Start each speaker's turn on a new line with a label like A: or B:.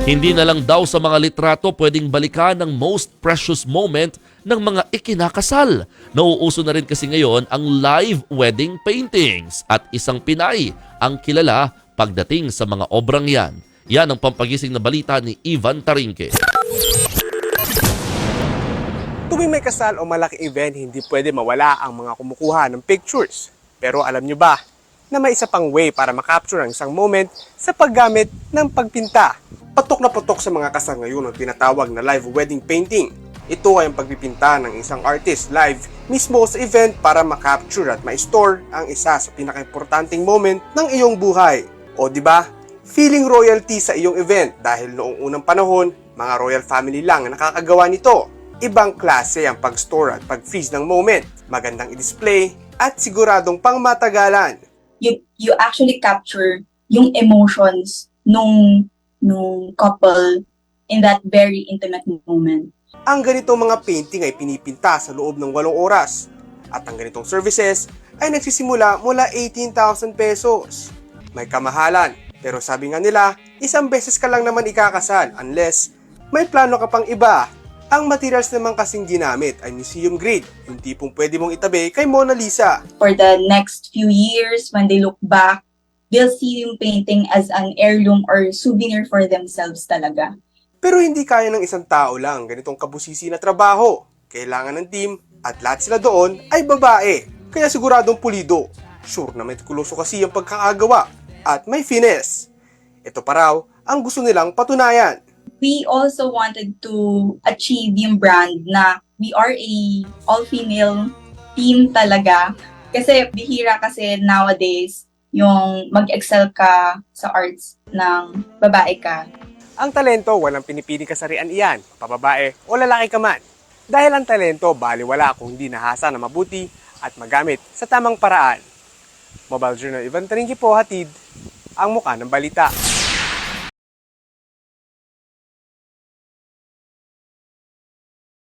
A: Hindi na lang daw sa mga litrato pwedeng balikan ang most precious moment ng mga ikinakasal. Nauuso na rin kasi ngayon ang live wedding paintings at isang Pinay ang kilala pagdating sa mga obrang yan. Yan ang pampagising na balita ni Ivan Tarinque.
B: Tuwing may kasal o malaking event, hindi pwede mawala ang mga kumukuha ng pictures. Pero alam nyo ba na may isa pang way para makapture ang isang moment sa paggamit ng pagpinta? Patok na patok sa mga kasal ngayon ang tinatawag na live wedding painting. Ito ay ang pagpipinta ng isang artist live mismo sa event para makapture at ma-store ang isa sa pinaka-importanting moment ng iyong buhay. O di ba? Feeling royalty sa iyong event dahil noong unang panahon, mga royal family lang ang nakakagawa nito. Ibang klase ang pag-store at pag-freeze ng moment, magandang i-display at siguradong pangmatagalan.
C: You actually capture yung emotions nung couple in that very intimate moment.
B: Ang ganitong mga painting ay pinipinta sa loob ng 8 oras. At ang ganitong services ay nagsisimula mula 18,000 pesos. May kamahalan, pero sabi nga nila, isang beses ka lang naman ikakasal unless may plano ka pang iba. Ang materials naman kasing ginamit ay museum grade, yung tipong pwede mong itabi kay Mona Lisa.
C: For the next few years, when they look back, they'll see yung painting as an heirloom or souvenir for themselves talaga.
B: Pero hindi kaya ng isang tao lang ganitong kabusisi na trabaho. Kailangan ng team at lahat sila doon ay babae. Kaya siguradong pulido. Sure na metikuloso kasi ang pagkakagawa at may finesse. Ito pa raw ang gusto nilang patunayan.
C: We also wanted to achieve yung brand na we are a all-female team talaga. Kasi bihira kasi nowadays yung mag-excel ka sa arts ng babae ka.
B: Ang talento, walang pinipiling kasarian iyan, pababae o lalaki ka man. Dahil ang talento, baliwala kung hindi nahasa na mabuti at magamit sa tamang paraan. Mobile Journal Ivan Tarinque po hatid ang muka ng balita.